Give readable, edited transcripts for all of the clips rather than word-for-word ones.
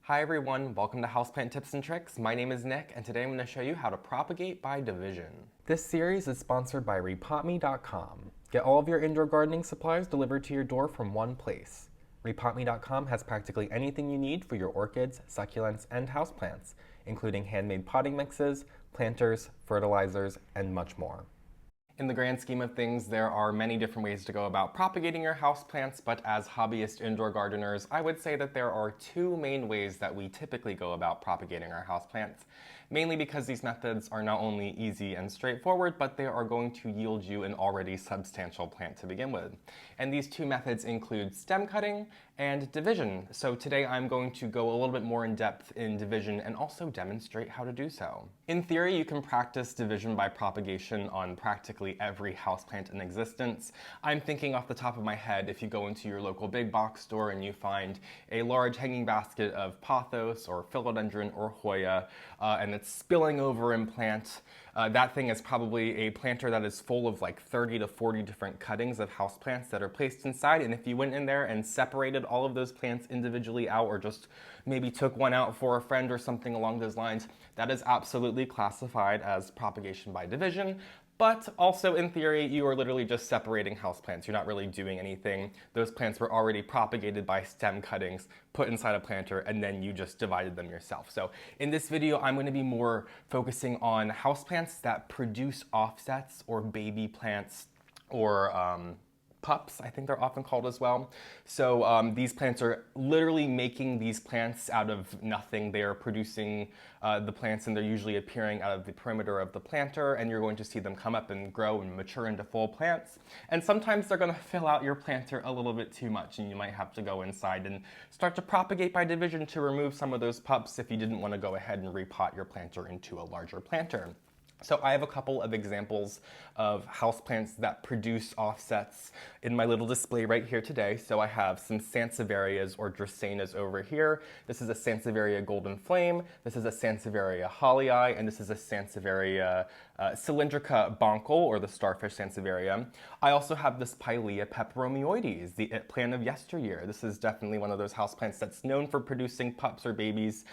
Hi everyone, welcome to Houseplant Tips and Tricks. My name is Nick, and today I'm going to show you how to propagate by division. This series is sponsored by repotme.com. Get all of your indoor gardening supplies delivered to your door from one place. Repotme.com has practically anything you need for your orchids, succulents, and houseplants, including handmade potting mixes, planters, fertilizers, and much more. In the grand scheme of things, there are many different ways to go about propagating your houseplants, but as hobbyist indoor gardeners, I would say that there are two main ways that we typically go about propagating our houseplants, mainly because these methods are not only easy and straightforward, but they are going to yield you an already substantial plant to begin with. And these two methods include stem cutting and division. So today I'm going to go a little bit more in depth in division and also demonstrate how to do so. In theory, you can practice division by propagation on practically every houseplant in existence. I'm thinking off the top of my head, if you go into your local big box store and you find a large hanging basket of pothos or philodendron or Hoya, and it's spilling over in plant, that thing is probably a planter that is full of like 30 to 40 different cuttings of houseplants that are placed inside. And if you went in there and separated all of those plants individually out, or just maybe took one out for a friend or something along those lines, that is absolutely classified as propagation by division. But also, in theory, you are literally just separating houseplants. You're not really doing anything. Those plants were already propagated by stem cuttings, put inside a planter, and then you just divided them yourself. So in this video, I'm going to be more focusing on houseplants that produce offsets or baby plants or pups, I think they're often called as well. So these plants are literally making these plants out of nothing. They are producing the plants, and they're usually appearing out of the perimeter of the planter, and you're going to see them come up and grow and mature into full plants. And sometimes they're going to fill out your planter a little bit too much, and you might have to go inside and start to propagate by division to remove some of those pups if you didn't want to go ahead and repot your planter into a larger planter. So I have a couple of examples of houseplants that produce offsets in my little display right here today. So I have some Sansevierias or Dracaenas over here. This is a Sansevieria golden flame, this is a Sansevieria hahlii, and this is a Sansevieria cylindrica Boncel, or the starfish Sansevieria. I also have this Pilea peperomioides, the it plant of yesteryear. This is definitely one of those houseplants that's known for producing pups or babies,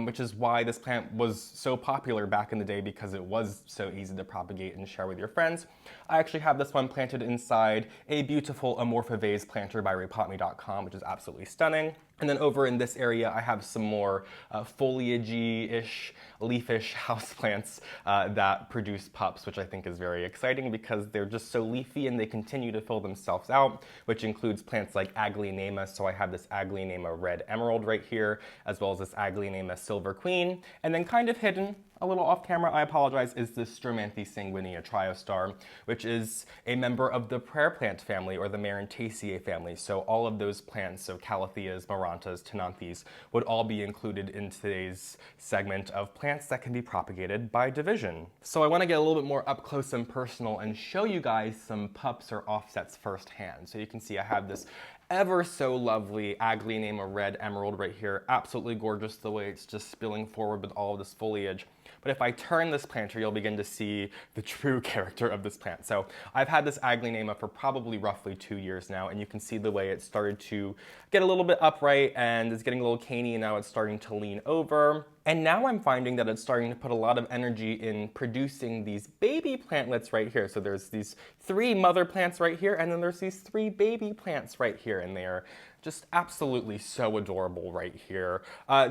which is why this plant was so popular back in the day, because it was so easy to propagate and share with your friends. I actually have this one planted inside a beautiful Amorpha vase planter by repotme.com, which is absolutely stunning. And then over in this area, I have some more foliagey-ish, leafish houseplants that produce pups, which I think is very exciting because they're just so leafy and they continue to fill themselves out, which includes plants like Aglaonema. So I have this Aglaonema red emerald right here, as well as this Aglaonema silver queen. And then kind of hidden, a little off camera, I apologize, is the Stromanthe sanguinea Triostar, which is a member of the prayer plant family, or the Marantaceae family. So all of those plants, so Calatheas, Marantas, Tenanthes, would all be included in today's segment of plants that can be propagated by division. So I want to get a little bit more up close and personal and show you guys some pups or offsets firsthand. So you can see I have this ever so lovely Aglaonema red emerald right here. Absolutely gorgeous the way it's just spilling forward with all of this foliage. But if I turn this planter, you'll begin to see the true character of this plant. So I've had this Aglaonema for probably roughly 2 years now, and you can see the way it started to get a little bit upright and it's getting a little caney, and now it's starting to lean over. And now I'm finding that it's starting to put a lot of energy in producing these baby plantlets right here. So there's these 3 mother plants right here, and then there's these 3 baby plants right here, and they are just absolutely so adorable right here.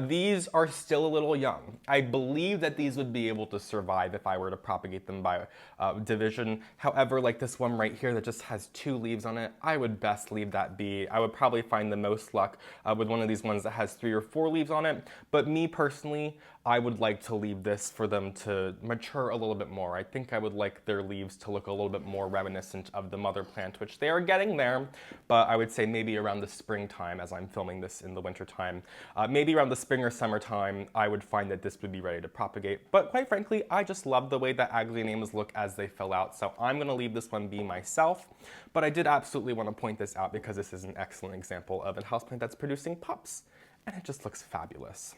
These are still a little young. I believe that these would be able to survive if I were to propagate them by division. However, like this one right here that just has 2 leaves on it, I would best leave that be. I would probably find the most luck with one of these ones that has 3 or 4 leaves on it. But me personally, I would like to leave this for them to mature a little bit more. I think I would like their leaves to look a little bit more reminiscent of the mother plant, which they are getting there, but I would say maybe around the springtime, as I'm filming this in the wintertime, maybe around the spring or summertime, I would find that this would be ready to propagate. But quite frankly, I just love the way that Aglaonemas look as they fill out, so I'm going to leave this one be myself. But I did absolutely want to point this out because this is an excellent example of a houseplant that's producing pups, and it just looks fabulous.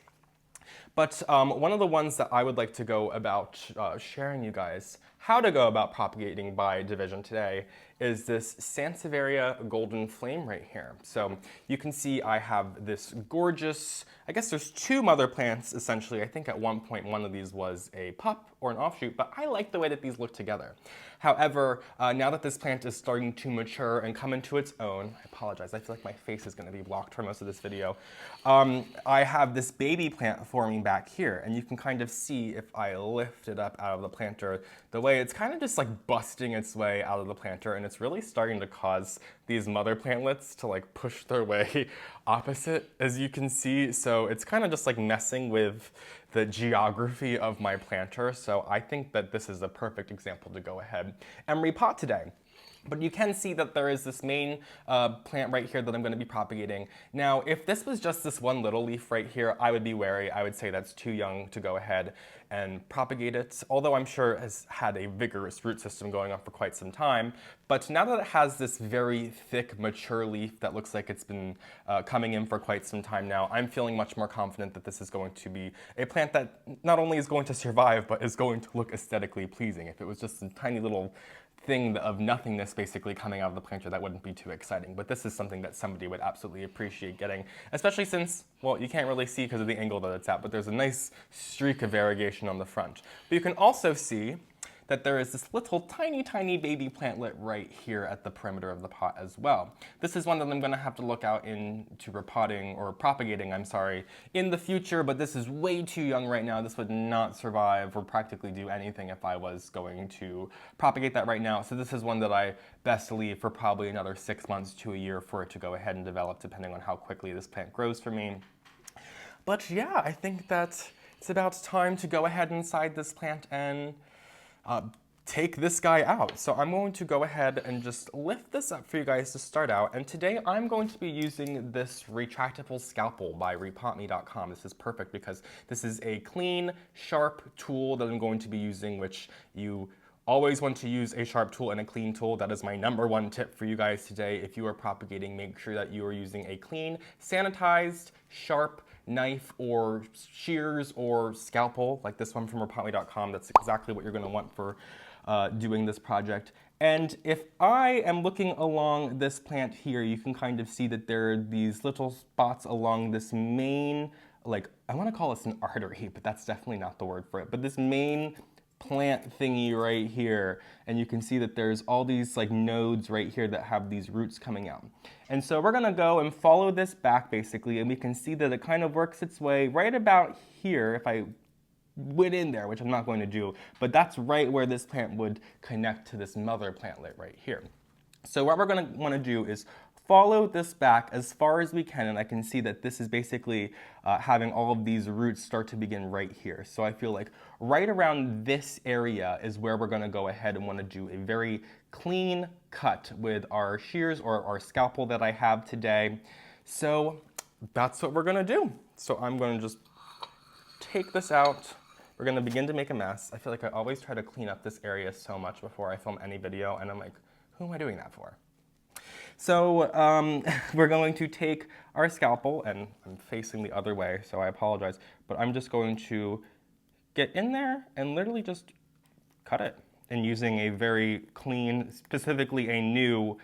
But one of the ones that I would like to go about sharing you guys how to go about propagating by division today is this Sansevieria golden flame right here. So you can see I have this gorgeous, I guess there's two mother plants essentially. I think at one point one of these was a pup or an offshoot, but I like the way that these look together. However, now that this plant is starting to mature and come into its own, I apologize, I feel like my face is going to be blocked for most of this video. I have this baby plant forming back here, and you can kind of see if I lift it up out of the planter, the way it's kind of just like busting its way out of the planter, and it's really starting to cause these mother plantlets to like push their way opposite, as you can see. So it's kind of just like messing with the geography of my planter. So I think that this is a perfect example to go ahead and repot today. But you can see that there is this main plant right here that I'm going to be propagating. Now, if this was just this one little leaf right here, I would be wary. I would say that's too young to go ahead and propagate it, although I'm sure it has had a vigorous root system going on for quite some time. But now that it has this very thick, mature leaf that looks like it's been coming in for quite some time now, I'm feeling much more confident that this is going to be a plant that not only is going to survive, but is going to look aesthetically pleasing. If it was just a tiny little thing of nothingness basically coming out of the planter, that wouldn't be too exciting. But this is something that somebody would absolutely appreciate getting, especially since, well, you can't really see because of the angle that it's at, but there's a nice streak of variegation on the front. But you can also see that there is this little tiny baby plantlet right here at the perimeter of the pot as well. This is one that I'm going to have to look out into repotting, or propagating, I'm sorry, in the future, but this is way too young right now. This would not survive or practically do anything if I was going to propagate that right now. So this is one that I best leave for probably another 6 months to a year for it to go ahead and develop, depending on how quickly this plant grows for me. But yeah, I think that it's about time to go ahead inside this plant and take this guy out. So I'm going to go ahead and just lift this up for you guys to start out. And today I'm going to be using this retractable scalpel by repotme.com. This is perfect because this is a clean, sharp tool that I'm going to be using, which you always want to use a sharp tool and a clean tool. That is my #1 tip for you guys today. If you are propagating, make sure that you are using a clean, sanitized, sharp knife or shears or scalpel like this one from repotme.com. That's exactly what you're going to want for doing this project. And if I am looking along this plant here, you can kind of see that there are these little spots along this main, like, I want to call this an artery, but that's definitely not the word for it, but this main plant thingy right here, and you can see that there's all these like nodes right here that have these roots coming out. And so we're gonna go and follow this back basically, and we can see that it kind of works its way right about here. If I went in there, which I'm not going to do, but that's right where this plant would connect to this mother plantlet right here. So what we're going to want to do is follow this back as far as we can, and I can see that this is basically having all of these roots start to begin right here. So I feel like right around this area is where we're going to go ahead and want to do a very clean cut with our shears or our scalpel that I have today. So that's what we're going to do. So I'm going to just take this out. We're going to begin to make a mess. I feel like I always try to clean up this area so much before I film any video, and I'm like, who am I doing that for? So we're going to take our scalpel, and I'm facing the other way, so I apologize, but I'm just going to get in there and literally just cut it. And using a very clean, specifically a new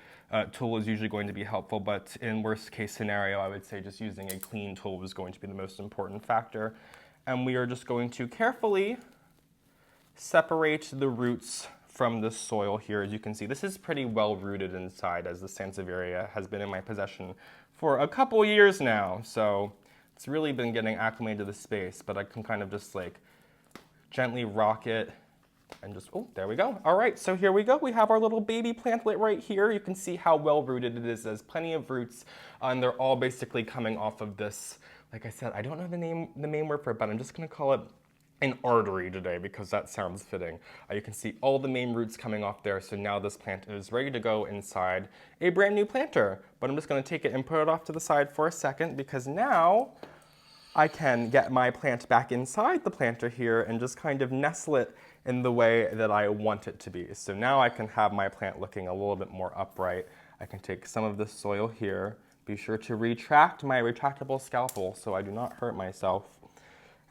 tool is usually going to be helpful, but in worst case scenario, I would say just using a clean tool is going to be the most important factor. And we are just going to carefully separate the roots from the soil here. As you can see, this is pretty well rooted inside, as the Sansevieria has been in my possession for a couple years now. So it's really been getting acclimated to the space, but I can kind of just like gently rock it and just, oh, there we go. All right, so here we go. We have our little baby plantlet right here. You can see how well rooted it is. There's plenty of roots, and they're all basically coming off of this. Like I said, I don't know the main word for it, but I'm just going to call it an artery today because that sounds fitting. You can see all the main roots coming off there, so now this plant is ready to go inside a brand new planter. But I'm just going to take it and put it off to the side for a second because now I can get my plant back inside the planter here and just kind of nestle it in the way that I want it to be. So now I can have my plant looking a little bit more upright. I can take some of this soil here. Be sure to retract my retractable scalpel so I do not hurt myself.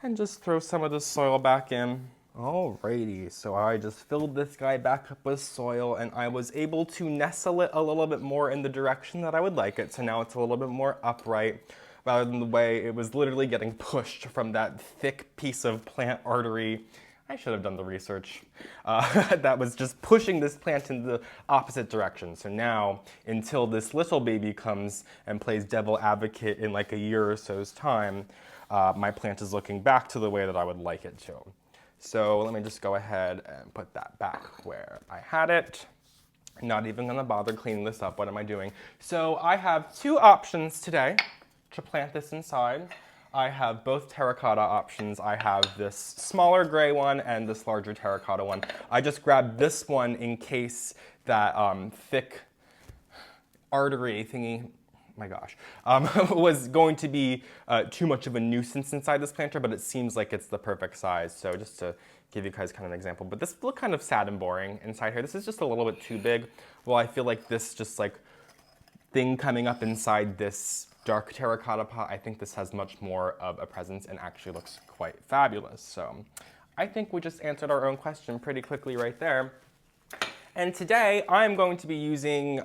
And just throw some of the soil back in. Alrighty, so I just filled this guy back up with soil and I was able to nestle it a little bit more in the direction that I would like it. So now it's a little bit more upright rather than the way it was literally getting pushed from that thick piece of plant artery. I should have done the research. That was just pushing this plant in the opposite direction. So now, until this little baby comes and plays devil advocate in like a year or so's time, my plant is looking back to the way that I would like it to. So let me just go ahead and put that back where I had it. I'm not even gonna bother cleaning this up. What am I doing? So I have two options today to plant this inside. I have both terracotta options. I have this smaller gray one and this larger terracotta one. I just grabbed this one in case that thick artery thingy, my gosh, was going to be too much of a nuisance inside this planter, but it seems like it's the perfect size. So just to give you guys kind of an example, but this looked kind of sad and boring inside here. This is just a little bit too big. Well, I feel like this just like thing coming up inside this dark terracotta pot, I think this has much more of a presence and actually looks quite fabulous. So I think we just answered our own question pretty quickly right there. And today I'm going to be using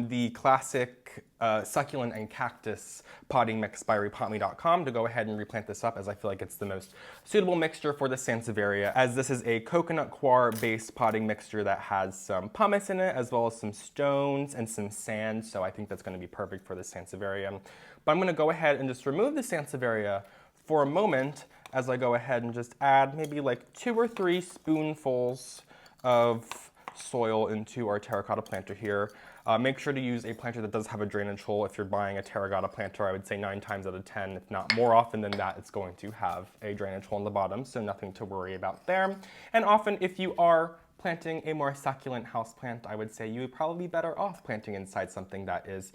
the classic Succulent and Cactus potting mix by repotme.com to go ahead and replant this up, as I feel like it's the most suitable mixture for the Sansevieria, as this is a coconut coir based potting mixture that has some pumice in it as well as some stones and some sand, so I think that's going to be perfect for the Sansevieria. But I'm going to go ahead and just remove the Sansevieria for a moment as I go ahead and just add maybe like 2 or 3 spoonfuls of soil into our terracotta planter here. Make sure to use a planter that does have a drainage hole. If you're buying a terracotta planter, I would say 9 times out of 10, if not more often than that, it's going to have a drainage hole in the bottom, so nothing to worry about there. And often if you are planting a more succulent houseplant, I would say you would probably be better off planting inside something that is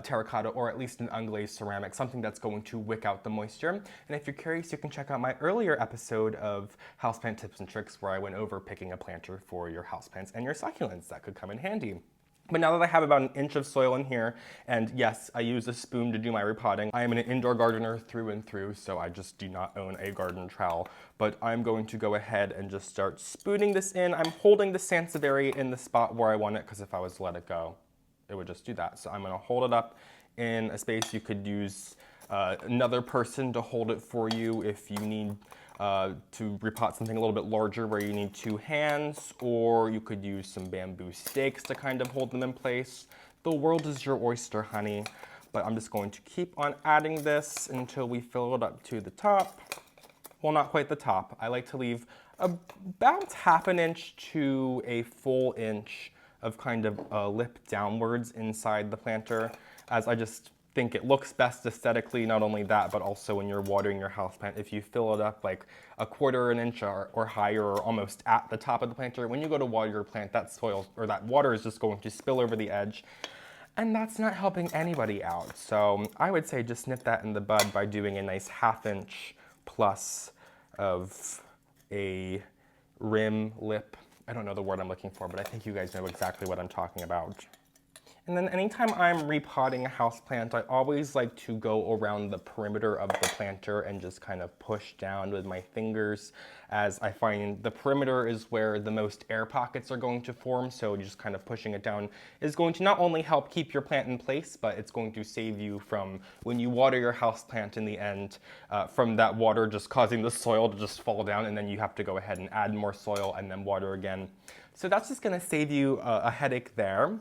terracotta or at least an unglazed ceramic, something that's going to wick out the moisture. And if you're curious, you can check out my earlier episode of Houseplant Tips and Tricks where I went over picking a planter for your houseplants and your succulents that could come in handy. But now that I have about an inch of soil in here, and yes, I use a spoon to do my repotting. I am an indoor gardener through and through, so I just do not own a garden trowel. But I'm going to go ahead and just start spooning this in. I'm holding the Sansevieria in the spot where I want it, because if I was to let it go, it would just do that. So I'm gonna hold it up in a space. You could use another person to hold it for you if you need to repot something a little bit larger where you need 2 hands, or you could use some bamboo stakes to kind of hold them in place. The world is your oyster, honey. But I'm just going to keep on adding this until we fill it up to the top. Well, not quite the top. I like to leave about ½ an inch to a full inch of kind of a lip downwards inside the planter, as I just think it looks best aesthetically. Not only that, but also when you're watering your houseplant, if you fill it up like a quarter an inch or higher, or almost at the top of the planter, when you go to water your plant, that soil or that water is just going to spill over the edge, and that's not helping anybody out. So I would say just nip that in the bud by doing a nice ½ inch plus of a rim lip. I don't know the word I'm looking for, but I think you guys know exactly what I'm talking about. And then anytime I'm repotting a houseplant, I always like to go around the perimeter of the planter and just kind of push down with my fingers, as I find the perimeter is where the most air pockets are going to form. So just kind of pushing it down is going to not only help keep your plant in place, but it's going to save you from, when you water your houseplant in the end, from that water just causing the soil to just fall down, and then you have to go ahead and add more soil and then water again. So that's just gonna save you a headache there.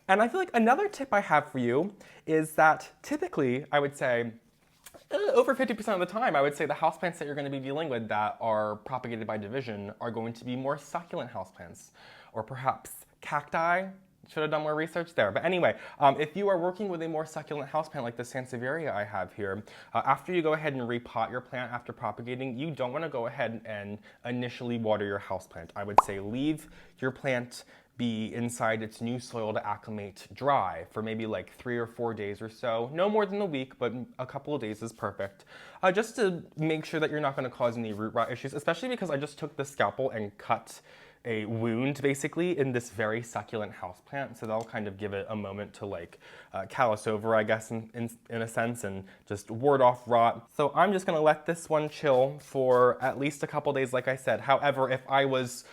And I feel like another tip I have for you is that typically, I would say, over 50% of the time, I would say the houseplants that you're going to be dealing with that are propagated by division are going to be more succulent houseplants, or perhaps cacti. Should have done more research there. But anyway, if you are working with a more succulent houseplant like the Sansevieria I have here, after you go ahead and repot your plant after propagating, you don't want to go ahead and initially water your houseplant. I would say leave your plant be inside its new soil to acclimate dry for maybe like 3 or 4 days or so. No more than a week, but a couple of days is perfect. Just to make sure that you're not going to cause any root rot issues, especially because I just took the scalpel and cut a wound basically in this very succulent houseplant, so that'll kind of give it a moment to like callus over, I guess, in a sense, and just ward off rot. So I'm just gonna let this one chill for at least a couple days, like I said. However, if I was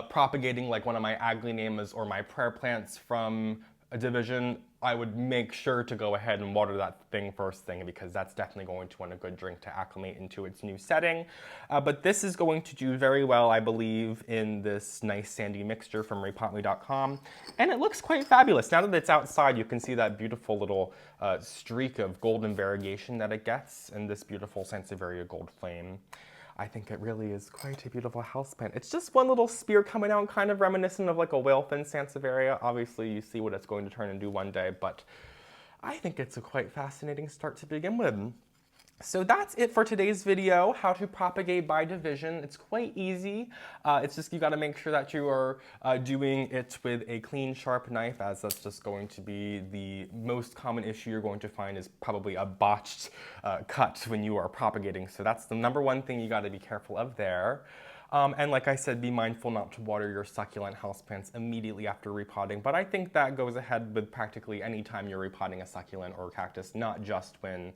propagating like one of my Aglaonemas or my prayer plants from a division, I would make sure to go ahead and water that thing first thing, because that's definitely going to want a good drink to acclimate into its new setting. But this is going to do very well, I believe, in this nice sandy mixture from repotme.com. And it looks quite fabulous. Now that it's outside, you can see that beautiful little streak of golden variegation that it gets in this beautiful Sansevieria gold flame. I think it really is quite a beautiful houseplant. It's just one little spear coming out, kind of reminiscent of like a whale-fin Sansevieria. Obviously, you see what it's going to turn into one day, but I think it's a quite fascinating start to begin with. So that's it for today's video, how to propagate by division. It's quite easy. It's just you got to make sure that you are doing it with a clean, sharp knife, as that's just going to be the most common issue you're going to find, is probably a botched cut when you are propagating. So that's the number one thing you got to be careful of there. And like I said, be mindful not to water your succulent houseplants immediately after repotting. But I think that goes ahead with practically any time you're repotting a succulent or cactus, not just when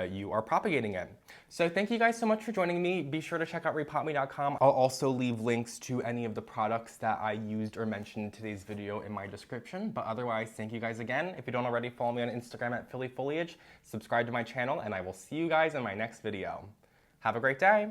you are propagating it. So thank you guys so much for joining me. Be sure to check out repotme.com. I'll also leave links to any of the products that I used or mentioned in today's video in my description. But otherwise, thank you guys again. If you don't already, follow me on Instagram at Philly Foliage, subscribe to my channel, and I will see you guys in my next video. Have a great day.